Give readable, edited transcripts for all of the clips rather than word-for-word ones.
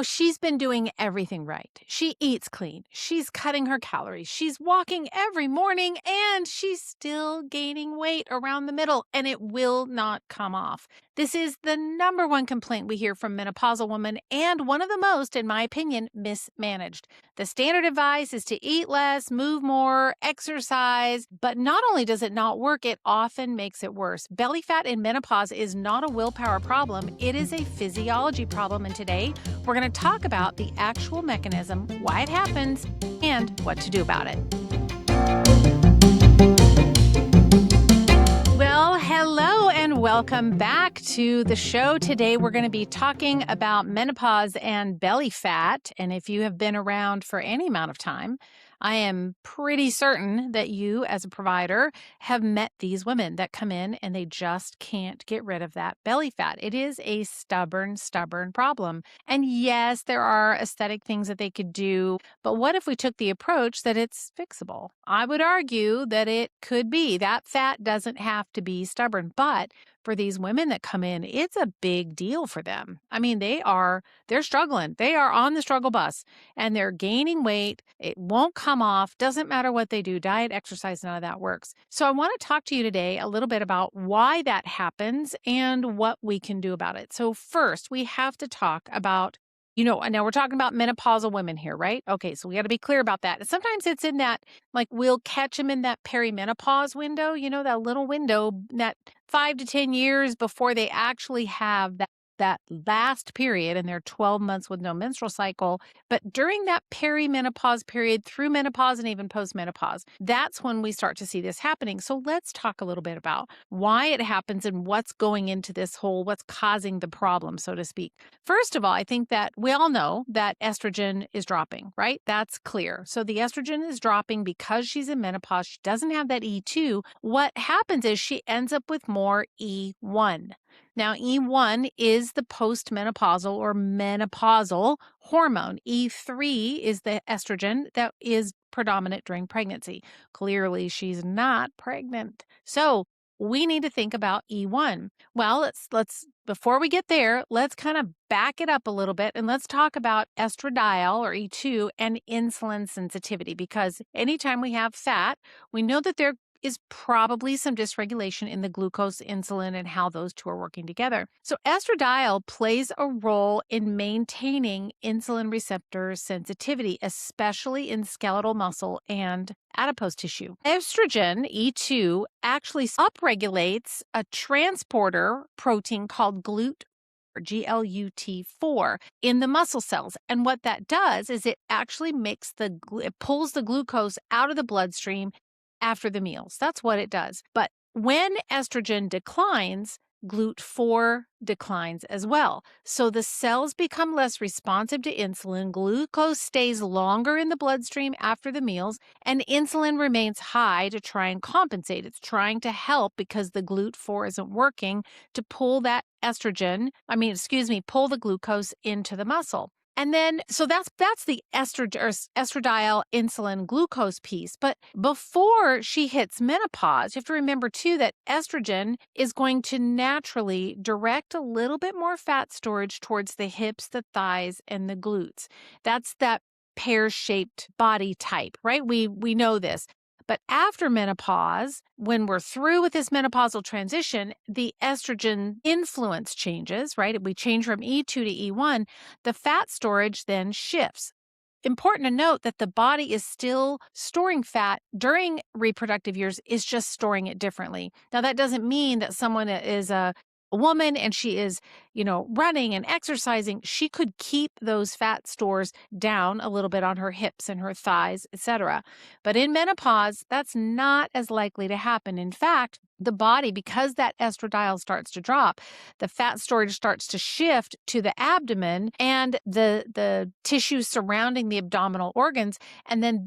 She's been doing everything right. She eats clean. She's cutting her calories. She's walking every morning and she's still gaining weight around the middle and it will not come off. This is the number one complaint we hear from menopausal women and one of the most, in my opinion, mismanaged. The standard advice is to eat less, move more, exercise, but not only does it not work, it often makes it worse. Belly fat in menopause is not a willpower problem. It is a physiology problem, and today we're going to talk about the actual mechanism, why it happens, and what to do about it. Well, hello and welcome back to the show. Today we're going to be talking about menopause and belly fat. And if you have been around for any amount of time, I am pretty certain that you, as a provider, have met these women that come in and they just can't get rid of that belly fat. It is a stubborn problem. And yes, there are aesthetic things that they could do, but what if we took the approach that it's fixable? I would argue that it could be. That fat doesn't have to be stubborn, but for these women that come in, it's a big deal for them. I mean, they're struggling. They are on the struggle bus and they're gaining weight. It won't come off. Doesn't matter what they do, diet, exercise, none of that works. So I want to talk to you today a little bit about why that happens and what we can do about it. So first, we have to talk about now we're talking about menopausal women here, right? Okay, so we got to be clear about that. Sometimes it's in that, like, we'll catch them in that perimenopause window, that little window, that 5 to 10 years before they actually have that last period and their 12 months with no menstrual cycle. But during that perimenopause period, through menopause and even postmenopause, that's when we start to see this happening. So let's talk a little bit about why it happens and what's going into this what's causing the problem, so to speak. First of all, I think that we all know that estrogen is dropping, right? That's clear. So the estrogen is dropping because she's in menopause. She doesn't have that E2. What happens is she ends up with more E1. Now, E1 is the postmenopausal or menopausal hormone. E3 is the estrogen that is predominant during pregnancy. Clearly, she's not pregnant. So we need to think about E1. Well, let's before we get there, let's kind of back it up a little bit and let's talk about estradiol or E2 and insulin sensitivity, because anytime we have fat, we know that there is probably some dysregulation in the glucose, insulin, and how those two are working together. So estradiol plays a role in maintaining insulin receptor sensitivity, especially in skeletal muscle and adipose tissue. Estrogen, E2, actually upregulates a transporter protein called GLUT4 in the muscle cells. And what that does is it actually it pulls the glucose out of the bloodstream after the meals. That's what it does. But when estrogen declines, GLUT4 declines as well. So the cells become less responsive to insulin, glucose stays longer in the bloodstream after the meals, and insulin remains high to try and compensate. It's trying to help because the GLUT4 isn't working to pull pull the glucose into the muscle. And then, so that's the estradiol insulin glucose piece. But before she hits menopause, you have to remember too that estrogen is going to naturally direct a little bit more fat storage towards the hips, the thighs, and the glutes. That's that pear-shaped body type, right? We know this. But after menopause, when we're through with this menopausal transition, the estrogen influence changes, right? We change from E2 to E1. The fat storage then shifts. Important to note that the body is still storing fat during reproductive years, is just storing it differently. Now, that doesn't mean that someone is a woman and she is, running and exercising. She could keep those fat stores down a little bit on her hips and her thighs, etc. But in menopause, that's not as likely to happen. In fact, the body, because that estradiol starts to drop, the fat storage starts to shift to the abdomen and the tissues surrounding the abdominal organs. And then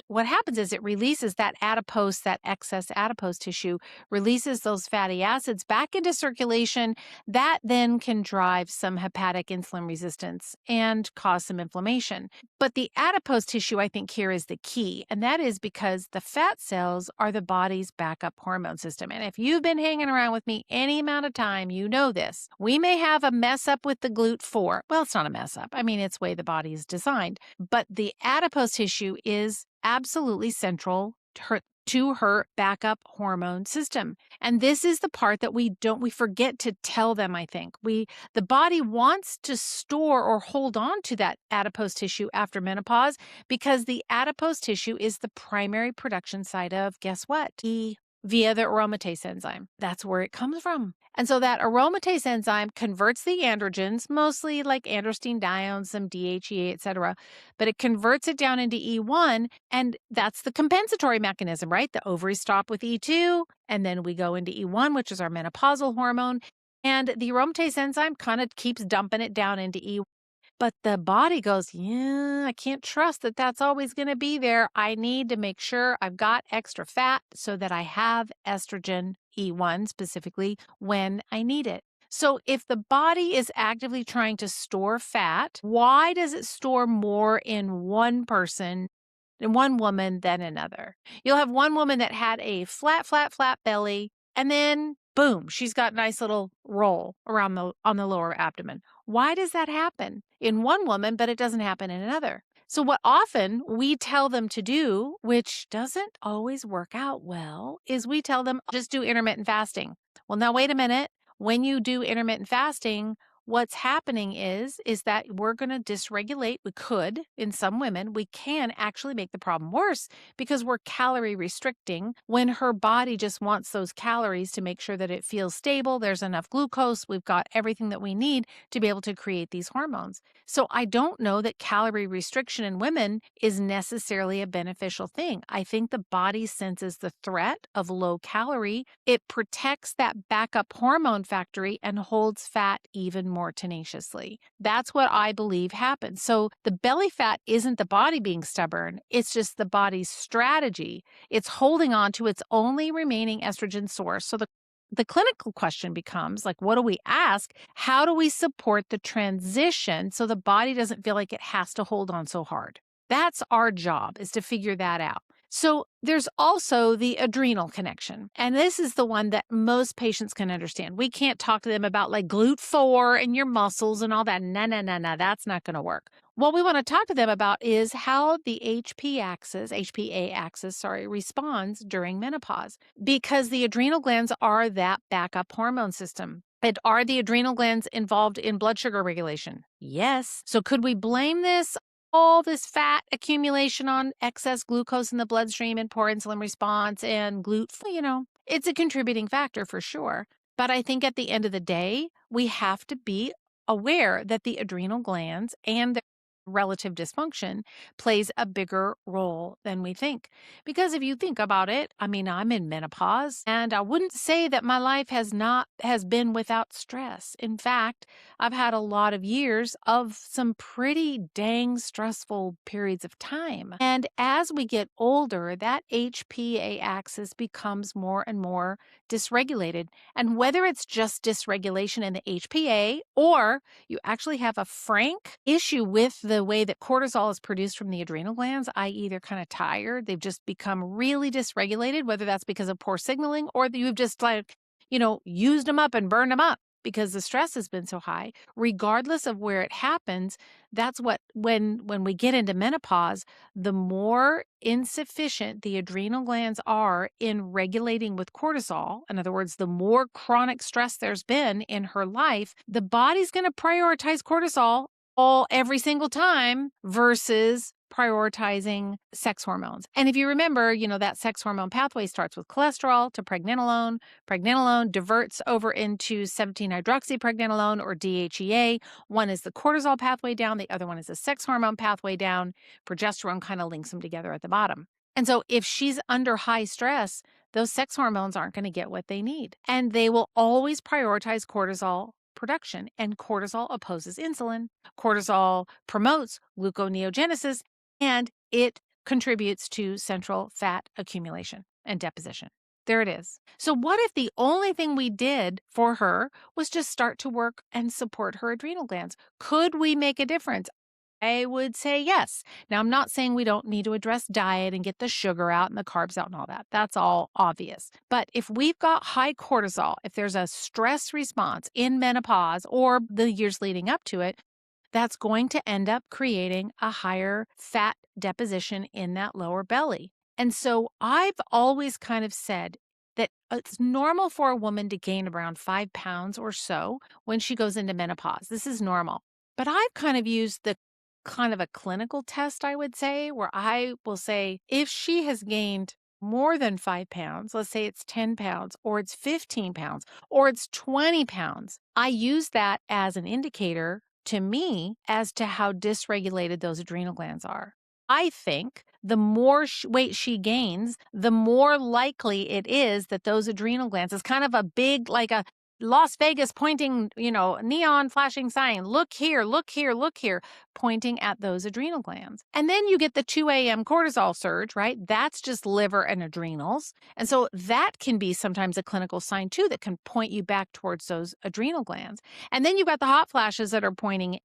what happens is it releases that excess adipose tissue, releases those fatty acids back into circulation. That then can can drive some hepatic insulin resistance and cause some inflammation. But the adipose tissue, I think, here is the key. And that is because the fat cells are the body's backup hormone system. And if you've been hanging around with me any amount of time, you know this. We may have a mess up with the GLUT4. Well, it's not a mess up. I mean, it's the way the body is designed. But the adipose tissue is absolutely central to her backup hormone system. And this is the part that we forget to tell them, I think. The body wants to store or hold on to that adipose tissue after menopause because the adipose tissue is the primary production site of, guess what? Via the aromatase enzyme. That's where it comes from. And so that aromatase enzyme converts the androgens, mostly like androstenedione, some DHEA, etc., but it converts it down into E1, and that's the compensatory mechanism, right? The ovaries stop with E2, and then we go into E1, which is our menopausal hormone, and the aromatase enzyme kind of keeps dumping it down into E1. But the body goes, yeah, I can't trust that that's always going to be there. I need to make sure I've got extra fat so that I have estrogen E1 specifically when I need it. So if the body is actively trying to store fat, why does it store more in one person, in one woman than another? You'll have one woman that had a flat belly, and then boom, she's got a nice little roll around on the lower abdomen. Why does that happen in one woman, but it doesn't happen in another? So what often we tell them to do, which doesn't always work out well, is we tell them, just do intermittent fasting. Well, now wait a minute. When you do intermittent fasting, what's happening is that we're going to dysregulate. We could, in some women, we can actually make the problem worse because we're calorie restricting when her body just wants those calories to make sure that it feels stable. There's enough glucose. We've got everything that we need to be able to create these hormones. So I don't know that calorie restriction in women is necessarily a beneficial thing. I think the body senses the threat of low calorie. It protects that backup hormone factory and holds fat even more tenaciously. That's what I believe happens. So the belly fat isn't the body being stubborn. It's just the body's strategy. It's holding on to its only remaining estrogen source. So the clinical question becomes like, what do we ask? How do we support the transition so the body doesn't feel like it has to hold on so hard? That's our job, is to figure that out. So there's also the adrenal connection. And this is the one that most patients can understand. We can't talk to them about like GLUT4 and your muscles and all that. No, that's not going to work. What we want to talk to them about is how the HPA axis, responds during menopause, because the adrenal glands are that backup hormone system. And are the adrenal glands involved in blood sugar regulation? Yes. So could we blame all this fat accumulation on excess glucose in the bloodstream and poor insulin response and gluten? It's a contributing factor for sure. But I think at the end of the day, we have to be aware that the adrenal glands and their relative dysfunction plays a bigger role than we think. Because if you think about it, I mean, I'm in menopause, and I wouldn't say that my life has been without stress. In fact, I've had a lot of years of some pretty dang stressful periods of time. And as we get older, that HPA axis becomes more and more dysregulated. And whether it's just dysregulation in the HPA, or you actually have a frank issue with the way that cortisol is produced from the adrenal glands, i.e. they're kind of tired, they've just become really dysregulated, whether that's because of poor signaling or that you've just used them up and burned them up because the stress has been so high. Regardless of where it happens, that's what, when we get into menopause, the more insufficient the adrenal glands are in regulating with cortisol, in other words, the more chronic stress there's been in her life, the body's going to prioritize cortisol every single time versus prioritizing sex hormones. And if you remember, that sex hormone pathway starts with cholesterol to pregnenolone. Pregnenolone diverts over into 17-hydroxypregnenolone or DHEA. One is the cortisol pathway down, the other one is the sex hormone pathway down. Progesterone kind of links them together at the bottom. And so if she's under high stress, those sex hormones aren't going to get what they need. And they will always prioritize cortisol production, and cortisol opposes insulin. Cortisol promotes gluconeogenesis, and it contributes to central fat accumulation and deposition. There it is. So, what if the only thing we did for her was just start to work and support her adrenal glands? Could we make a difference? I would say yes. Now, I'm not saying we don't need to address diet and get the sugar out and the carbs out and all that. That's all obvious. But if we've got high cortisol, if there's a stress response in menopause or the years leading up to it, that's going to end up creating a higher fat deposition in that lower belly. And so I've always kind of said that it's normal for a woman to gain around 5 pounds or so when she goes into menopause. This is normal. But I've kind of used the kind of a clinical test, I would say, where I will say if she has gained more than 5 pounds, let's say it's 10 pounds or it's 15 pounds or it's 20 pounds, I use that as an indicator to me as to how dysregulated those adrenal glands are. I think the more weight she gains, the more likely it is that those adrenal glands is kind of a big, like a Las Vegas pointing, neon flashing sign. Look here, look here, look here, pointing at those adrenal glands. And then you get the 2 a.m. cortisol surge, right? That's just liver and adrenals. And so that can be sometimes a clinical sign too that can point you back towards those adrenal glands. And then you've got the hot flashes that are pointing,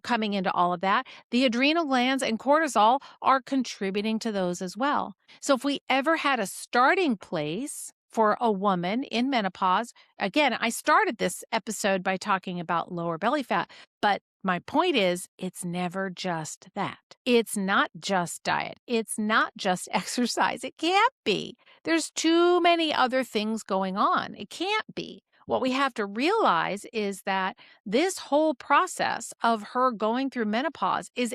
coming into all of that. The adrenal glands and cortisol are contributing to those as well. So if we ever had a starting place for a woman in menopause, again, I started this episode by talking about lower belly fat, but my point is it's never just that. It's not just diet. It's not just exercise. It can't be. There's too many other things going on. It can't be. What we have to realize is that this whole process of her going through menopause is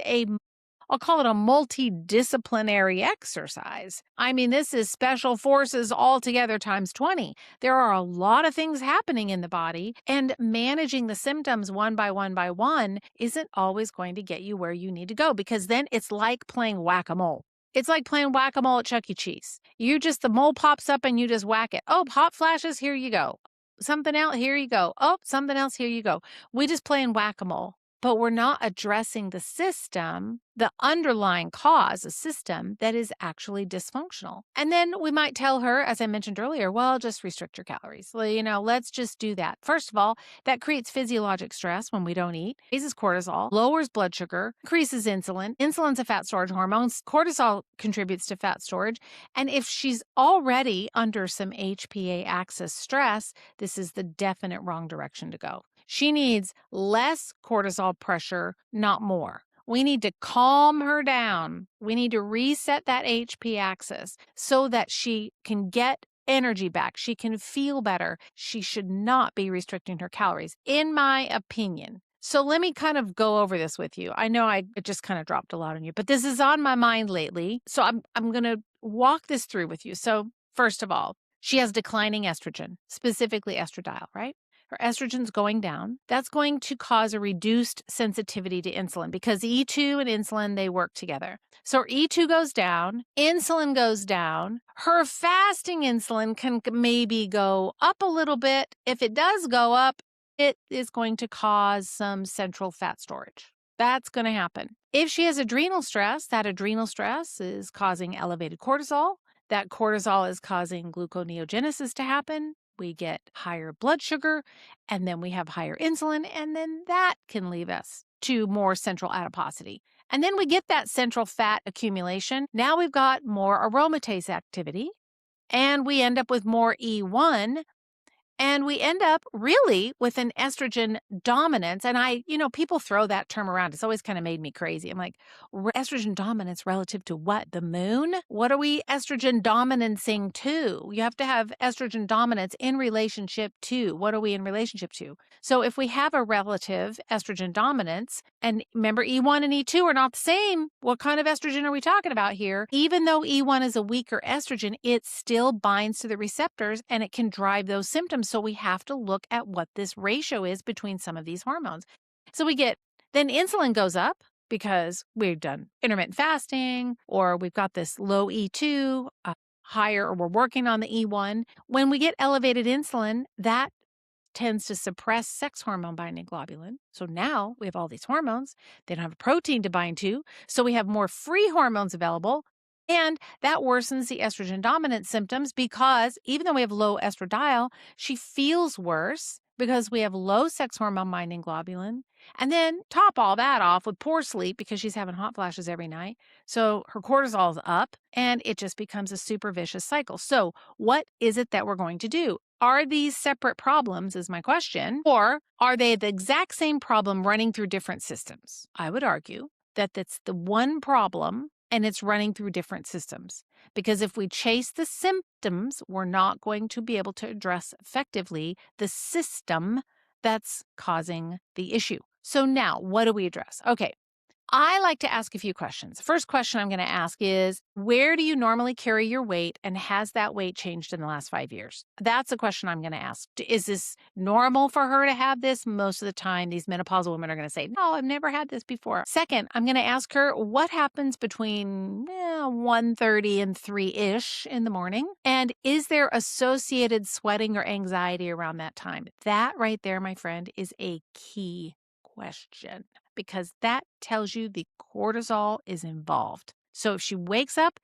I'll call it a multidisciplinary exercise. I mean, this is special forces altogether times 20. There are a lot of things happening in the body, and managing the symptoms one by one isn't always going to get you where you need to go, because then it's like playing whack-a-mole. It's like playing whack-a-mole at Chuck E. Cheese. The mole pops up and you just whack it. Oh, hot flashes, here you go. Something else, here you go. Oh, something else, here you go. We just playing whack-a-mole. But we're not addressing the system, the underlying cause, a system that is actually dysfunctional. And then we might tell her, as I mentioned earlier, well, just restrict your calories. Well, let's just do that. First of all, that creates physiologic stress when we don't eat, raises cortisol, lowers blood sugar, increases insulin. Insulin's a fat storage hormone. Cortisol contributes to fat storage. And if she's already under some HPA axis stress, this is the definite wrong direction to go. She needs less cortisol pressure, not more. We need to calm her down. We need to reset that HP axis so that she can get energy back. She can feel better. She should not be restricting her calories, in my opinion. So let me kind of go over this with you. I know it just kind of dropped a lot on you, but this is on my mind lately. So I'm going to walk this through with you. So first of all, she has declining estrogen, specifically estradiol, right? Her estrogen's going down. That's going to cause a reduced sensitivity to insulin because E2 and insulin, they work together. So her E2 goes down, insulin goes down. Her fasting insulin can maybe go up a little bit. If it does go up, it is going to cause some central fat storage. That's going to happen. If she has adrenal stress, that adrenal stress is causing elevated cortisol. That cortisol is causing gluconeogenesis to happen. We get higher blood sugar, and then we have higher insulin, and then that can lead us to more central adiposity. And then we get that central fat accumulation. Now we've got more aromatase activity, and we end up with more E1, and we end up really with an estrogen dominance. And people throw that term around. It's always kind of made me crazy. I'm like, estrogen dominance relative to what? The moon? What are we estrogen dominancing to? You have to have estrogen dominance in relationship to. What are we in relationship to? So if we have a relative estrogen dominance, and remember E1 and E2 are not the same. What kind of estrogen are we talking about here? Even though E1 is a weaker estrogen, it still binds to the receptors and it can drive those symptoms. So we have to look at what this ratio is between some of these hormones. So then insulin goes up because we've done intermittent fasting, or we've got this low E2, higher, or we're working on the E1. When we get elevated insulin, that tends to suppress sex hormone binding globulin. So now we have all these hormones. They don't have a protein to bind to. So we have more free hormones available. And that worsens the estrogen dominant symptoms because even though we have low estradiol, she feels worse because we have low sex hormone binding globulin. And then top all that off with poor sleep because she's having hot flashes every night. So her cortisol is up and it just becomes a super vicious cycle. So, what is it that we're going to do? Are these separate problems, is my question, or are they the exact same problem running through different systems? I would argue that that's the one problem and it's running through different systems. Because if we chase the symptoms, we're not going to be able to address effectively the system that's causing the issue. So now, what do we address? Okay, I like to ask a few questions. First question I'm going to ask is, where do you normally carry your weight and has that weight changed in the last 5 years? That's a question I'm going to ask. Is this normal for her to have this? Most of the time, these menopausal women are going to say, no, I've never had this before. Second, I'm going to ask her what happens between 1:30 and 3-ish in the morning. And is there associated sweating or anxiety around that time? That right there, my friend, is a key question because that tells you the cortisol is involved. So if she wakes up,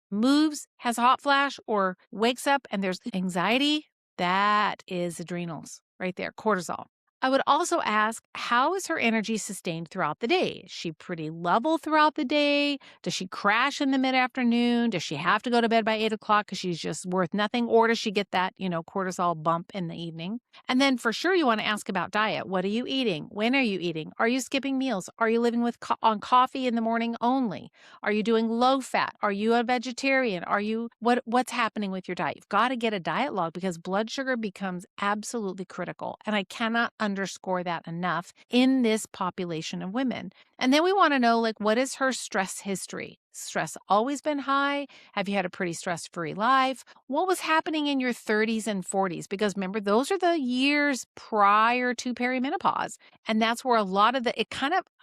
moves, has a hot flash, or wakes up and there's anxiety, that is adrenals right there, cortisol. I would also ask, how is her energy sustained throughout the day? Is she pretty level throughout the day? Does she crash in the mid-afternoon? Does she have to go to bed by 8 o'clock because she's just worth nothing? Or does she get that, cortisol bump in the evening? And then for sure, you want to ask about diet. What are you eating? When are you eating? Are you skipping meals? Are you living with on coffee in the morning only? Are you doing low fat? Are you a vegetarian? Are you what's happening with your diet? You've got to get a diet log because blood sugar becomes absolutely critical. And I cannot underscore that enough in this population of women. And then we want to know, like, what is her stress history? Stress always been high? Have you had a pretty stress-free life? What was happening in your 30s and 40s? Because remember, those are the years prior to perimenopause. And that's where a lot of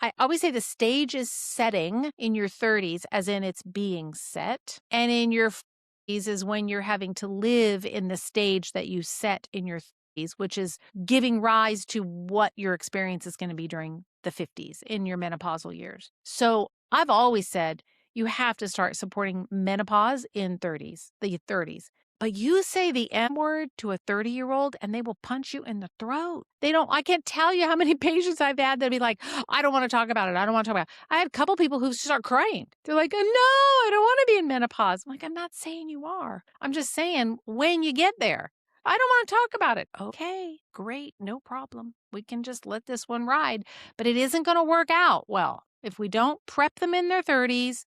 I always say the stage is setting in your 30s, as in it's being set. And in your 40s is when you're having to live in the stage that you set in your 30s, which is giving rise to what your experience is going to be during the 50s in your menopausal years. So I've always said, you have to start supporting menopause in the 30s. But you say the M word to a 30-year-old and they will punch you in the throat. I can't tell you how many patients I've had that be like, I don't want to talk about it. I don't want to talk about it. I had a couple people who start crying. They're like, no, I don't want to be in menopause. I'm like, I'm not saying you are. I'm just saying when you get there, I don't want to talk about it. Okay, great, no problem. We can just let this one ride, but it isn't going to work out well if we don't prep them in their 30s.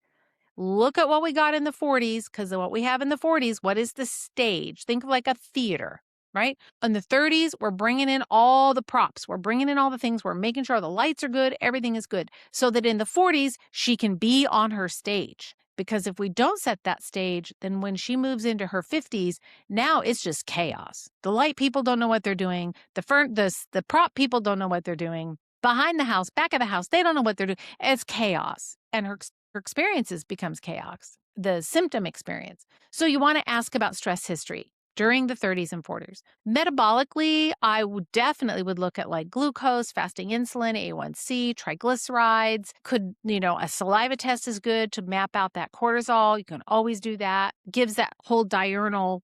Look at what we got in the 40s, because what we have in the 40s, what is the stage? Think of like a theater, right? In the 30s, we're bringing in all the props. We're bringing in all the things. We're making sure the lights are good. Everything is good. So that in the 40s, she can be on her stage. Because if we don't set that stage, then when she moves into her 50s, now it's just chaos. The light people don't know what they're doing. The prop people don't know what they're doing. Behind the house, back of the house, they don't know what they're doing. It's chaos. And her experiences becomes chaos, the symptom experience. So you want to ask about stress history during the 30s and 40s. Metabolically, I would definitely look at like glucose, fasting insulin, A1C, triglycerides. A saliva test is good to map out that cortisol. You can always do that. Gives that whole diurnal,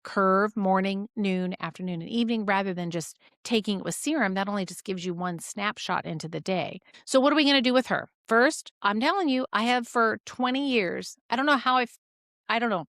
curve, morning, noon, afternoon, and evening, rather than just taking it with serum. That only just gives you one snapshot into the day. So what are we going to do with her? First, I'm telling you, I have for 20 years. I don't know how I don't know.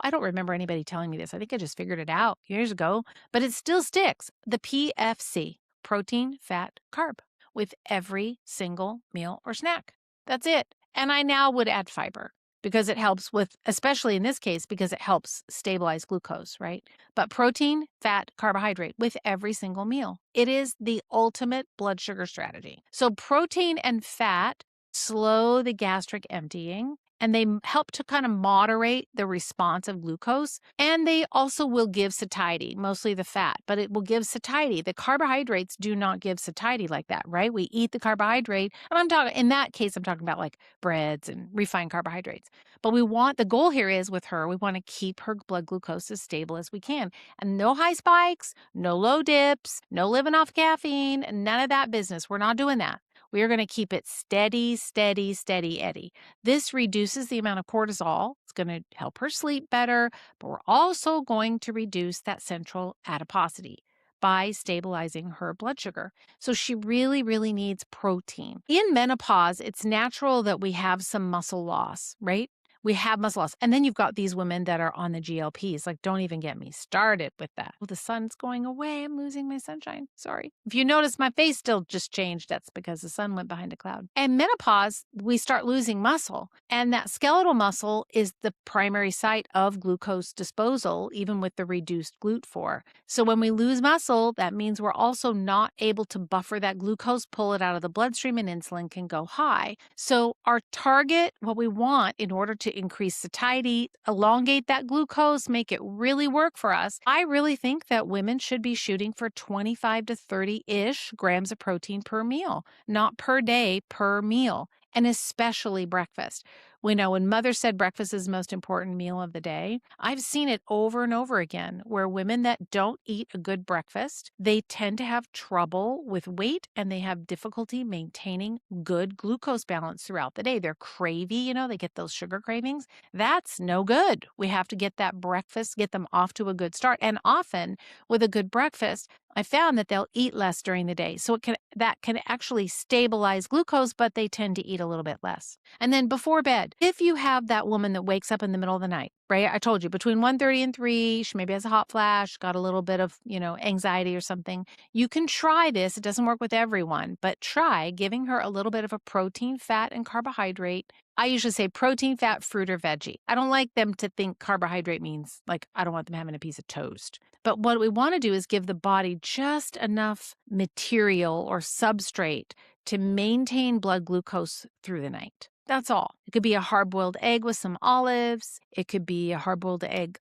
I don't remember anybody telling me this. I think I just figured it out years ago, but it still sticks. The PFC, protein, fat, carb, with every single meal or snack. That's it. And I now would add fiber because it helps especially in this case, because it helps stabilize glucose, right? But protein, fat, carbohydrate with every single meal. It is the ultimate blood sugar strategy. So protein and fat slow the gastric emptying, and they help to kind of moderate the response of glucose. And they also will give satiety, mostly the fat, but it will give satiety. The carbohydrates do not give satiety like that, right? We eat the carbohydrate. And in that case, I'm talking about like breads and refined carbohydrates. But the goal here is with her, we want to keep her blood glucose as stable as we can. And no high spikes, no low dips, no living off caffeine, none of that business. We're not doing that. We are going to keep it steady, steady, steady Eddie. This reduces the amount of cortisol. It's going to help her sleep better, but we're also going to reduce that central adiposity by stabilizing her blood sugar. So she really, really needs protein. In menopause, it's natural that we have some muscle loss, right? We have muscle loss. And then you've got these women that are on the GLPs. Like, don't even get me started with that. Oh, the sun's going away. I'm losing my sunshine. Sorry. If you notice my face still just changed, that's because the sun went behind a cloud. And menopause, we start losing muscle. And that skeletal muscle is the primary site of glucose disposal, even with the reduced GLUT4. So when we lose muscle, that means we're also not able to buffer that glucose, pull it out of the bloodstream, and insulin can go high. So our target, what we want in order to increase satiety, elongate that glucose, make it really work for us, I really think that women should be shooting for 25 to 30-ish grams of protein per meal, not per day, per meal, and especially breakfast. We know when Mother said breakfast is the most important meal of the day, I've seen it over and over again where women that don't eat a good breakfast, they tend to have trouble with weight and they have difficulty maintaining good glucose balance throughout the day. They're cravey, they get those sugar cravings. That's no good. We have to get that breakfast, get them off to a good start. And often with a good breakfast, I found that they'll eat less during the day. So that can actually stabilize glucose, but they tend to eat a little bit less. And then before bed, if you have that woman that wakes up in the middle of the night, right? I told you between 1:30 and 3, she maybe has a hot flash, got a little bit of, anxiety or something. You can try this. It doesn't work with everyone, but try giving her a little bit of a protein, fat, and carbohydrate. I usually say protein, fat, fruit, or veggie. I don't like them to think carbohydrate means I don't want them having a piece of toast. But what we want to do is give the body just enough material or substrate to maintain blood glucose through the night. That's all. It could be a hard-boiled egg with some olives. It could be a hard-boiled egg,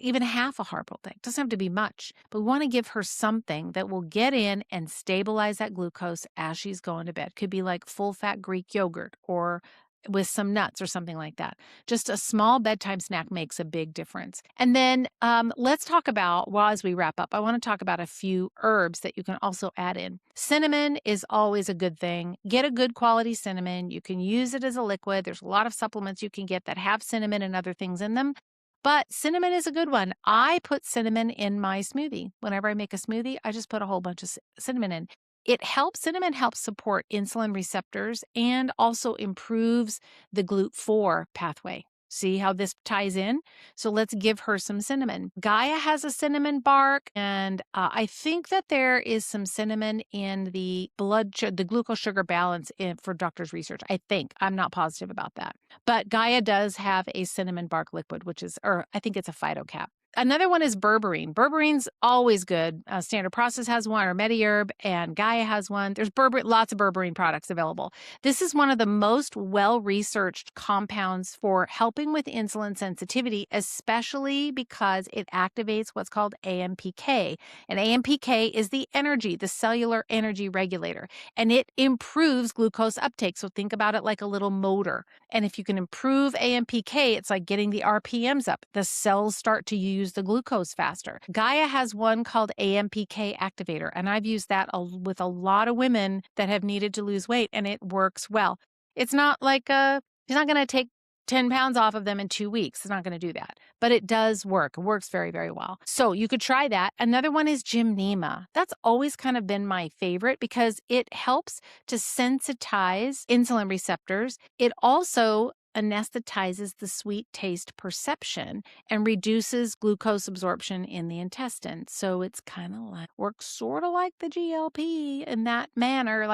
even half a hard-boiled egg. It doesn't have to be much. But we want to give her something that will get in and stabilize that glucose as she's going to bed. It could be like full-fat Greek yogurt or with some nuts or something like that. Just a small bedtime snack makes a big difference. And then let's talk about, as we wrap up, I want to talk about a few herbs that you can also add in. Cinnamon is always a good thing. Get a good quality cinnamon. You can use it as a liquid. There's a lot of supplements you can get that have cinnamon and other things in them. But cinnamon is a good one. I put cinnamon in my smoothie. Whenever I make a smoothie, I just put a whole bunch of cinnamon in. Cinnamon helps support insulin receptors and also improves the GLUT4 pathway. See how this ties in? So let's give her some cinnamon. Gaia has a cinnamon bark, and I think that there is some cinnamon in the the glucose sugar balance for doctor's research. I think. I'm not positive about that. But Gaia does have a cinnamon bark liquid, or I think it's a phytocap. Another one is berberine. Berberine's always good. Standard Process has one, or MediHerb, and Gaia has one. There's lots of berberine products available. This is one of the most well-researched compounds for helping with insulin sensitivity, especially because it activates what's called AMPK. And AMPK is the cellular energy regulator, and it improves glucose uptake. So think about it like a little motor. And if you can improve AMPK, it's like getting the RPMs up. The cells start to use the glucose faster. Gaia has one called AMPK activator, and I've used that with a lot of women that have needed to lose weight, and it works well. It's not like it's not going to take 10 pounds off of them in 2 weeks. It's not going to do that, but it does work. It works very, very well. So you could try that. Another one is gymnema. That's always kind of been my favorite because it helps to sensitize insulin receptors. It also anesthetizes the sweet taste perception and reduces glucose absorption in the intestine. So it's kind of works sort of like the GLP in that manner.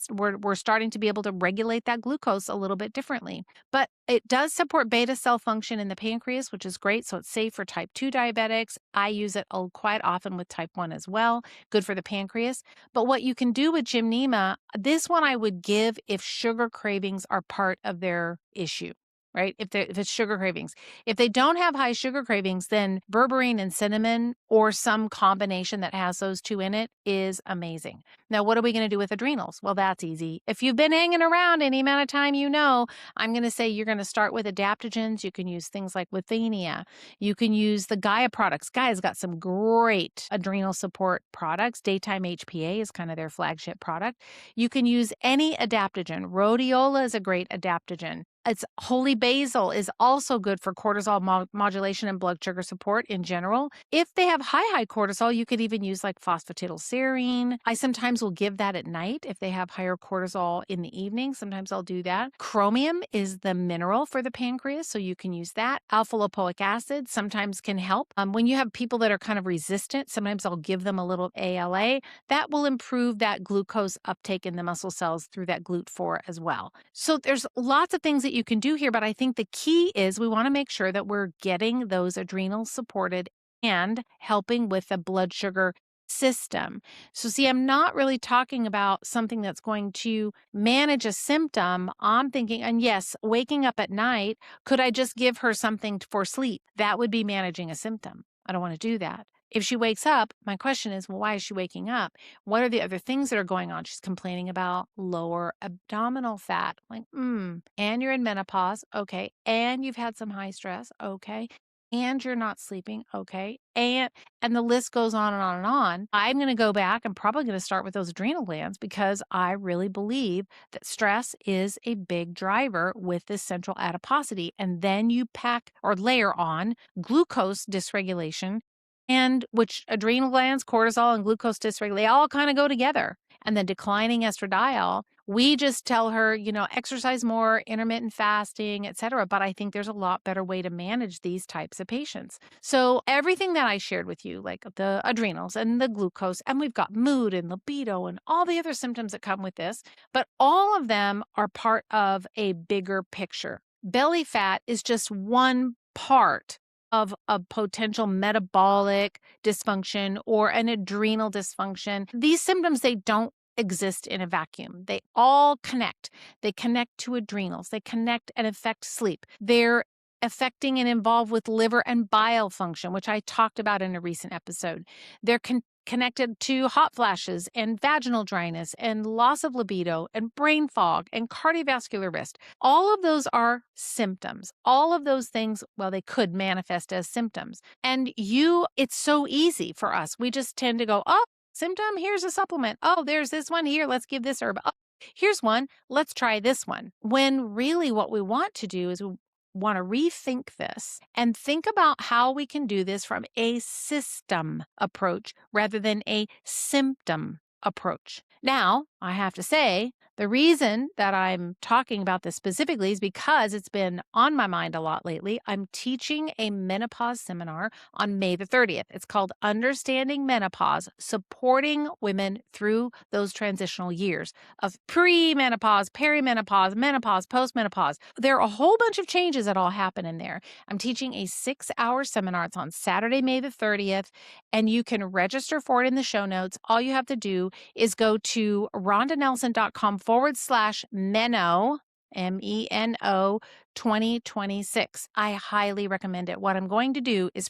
We're starting to be able to regulate that glucose a little bit differently. But it does support beta cell function in the pancreas, which is great. So it's safe for type 2 diabetics. I use it quite often with type 1 as well. Good for the pancreas. But what you can do with gymnema, this one I would give if sugar cravings are part of their issue. right? If it's sugar cravings. If they don't have high sugar cravings, then berberine and cinnamon or some combination that has those two in it is amazing. Now, what are we going to do with adrenals? Well, that's easy. If you've been hanging around any amount of time, I'm going to say you're going to start with adaptogens. You can use things like Withania. You can use the Gaia products. Gaia's got some great adrenal support products. Daytime HPA is kind of their flagship product. You can use any adaptogen. Rhodiola is a great adaptogen. It's holy basil is also good for cortisol modulation and blood sugar support in general. If they have high cortisol, you could even use like phosphatidylserine. I sometimes will give that at night if they have higher cortisol in the evening. Sometimes I'll do that. Chromium is the mineral for the pancreas, so you can use that. Alpha lipoic acid sometimes can help. When you have people that are kind of resistant, sometimes I'll give them a little ALA. That will improve that glucose uptake in the muscle cells through that GLUT4 as well. So there's lots of things that you can do here, but I think the key is we want to make sure that we're getting those adrenals supported and helping with the blood sugar system. So see, I'm not really talking about something that's going to manage a symptom. I'm thinking, and yes, waking up at night, could I just give her something for sleep? That would be managing a symptom. I don't want to do that. If she wakes up, my question is, well, why is she waking up? What are the other things that are going on? She's complaining about lower abdominal fat. Like, and you're in menopause. Okay. And you've had some high stress. Okay. And you're not sleeping. Okay. And the list goes on and on and on. I'm going to go back. I'm probably going to start with those adrenal glands because I really believe that stress is a big driver with this central adiposity. And then you pack or layer on glucose dysregulation, and which adrenal glands, cortisol, and glucose dysregulation, they all kind of go together. And then declining estradiol, we just tell her, exercise more, intermittent fasting, etc. But I think there's a lot better way to manage these types of patients. So everything that I shared with you, like the adrenals and the glucose, and we've got mood and libido and all the other symptoms that come with this, but all of them are part of a bigger picture. Belly fat is just one part of a potential metabolic dysfunction or an adrenal dysfunction. These symptoms, they don't exist in a vacuum. They all connect. They connect to adrenals. They connect and affect sleep. They're affecting and involved with liver and bile function, which I talked about in a recent episode. They're connected to hot flashes and vaginal dryness and loss of libido and brain fog and cardiovascular risk. All of those are symptoms. All of those things, well, they could manifest as symptoms. And it's so easy for us. We just tend to go, oh, symptom, here's a supplement. Oh, there's this one here. Let's give this herb. Oh, here's one. Let's try this one. When really what we want to do is we want to rethink this and think about how we can do this from a system approach rather than a symptom approach. Now, I have to say, the reason that I'm talking about this specifically is because it's been on my mind a lot lately. I'm teaching a menopause seminar on May the 30th. It's called Understanding Menopause, Supporting Women Through Those Transitional Years of Pre-Menopause, Perimenopause, Menopause, Postmenopause. There are a whole bunch of changes that all happen in there. I'm teaching a 6-hour seminar. It's on Saturday, May the 30th, and you can register for it in the show notes. All you have to do is go to rondanelson.com/meno, MENO 2026. I highly recommend it. What I'm going to do is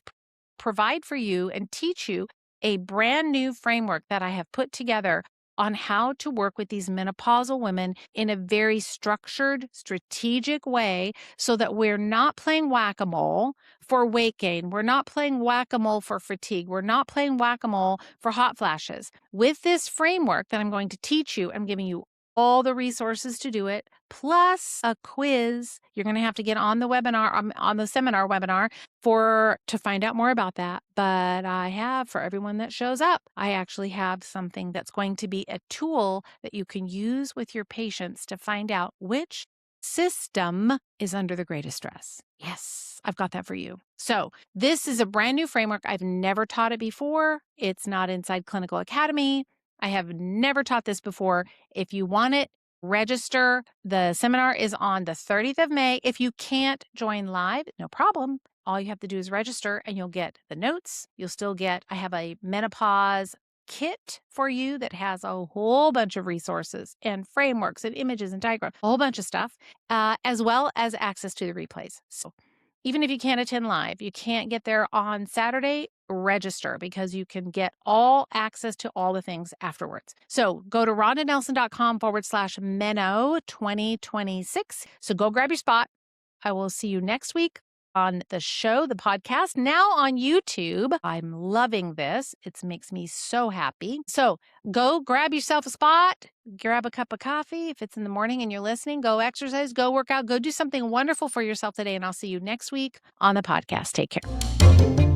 provide for you and teach you a brand new framework that I have put together on how to work with these menopausal women in a very structured, strategic way so that we're not playing whack-a-mole for weight gain. We're not playing whack-a-mole for fatigue. We're not playing whack-a-mole for hot flashes. With this framework that I'm going to teach you, I'm giving you all the resources to do it, plus a quiz. You're going to have to get on the webinar, on the seminar webinar to find out more about that. But I have, for everyone that shows up, I actually have something that's going to be a tool that you can use with your patients to find out which system is under the greatest stress. Yes, I've got that for you. So this is a brand new framework. I've never taught it before. It's not inside Clinical Academy. I have never taught this before. If you want it, register. The seminar is on the 30th of May. If you can't join live, no problem. All you have to do is register and you'll get the notes. You'll still get, I have a menopause kit for you that has a whole bunch of resources and frameworks and images and diagrams, a whole bunch of stuff, as well as access to the replays. So even if you can't attend live, you can't get there on Saturday, register because you can get all access to all the things afterwards. So go to rondanelson.com/Meno 2026. So go grab your spot. I will see you next week on the show, the podcast, now on YouTube. I'm loving this. It makes me so happy. So go grab yourself a spot, grab a cup of coffee. If it's in the morning and you're listening, go exercise, go work out, go do something wonderful for yourself today. And I'll see you next week on the podcast. Take care.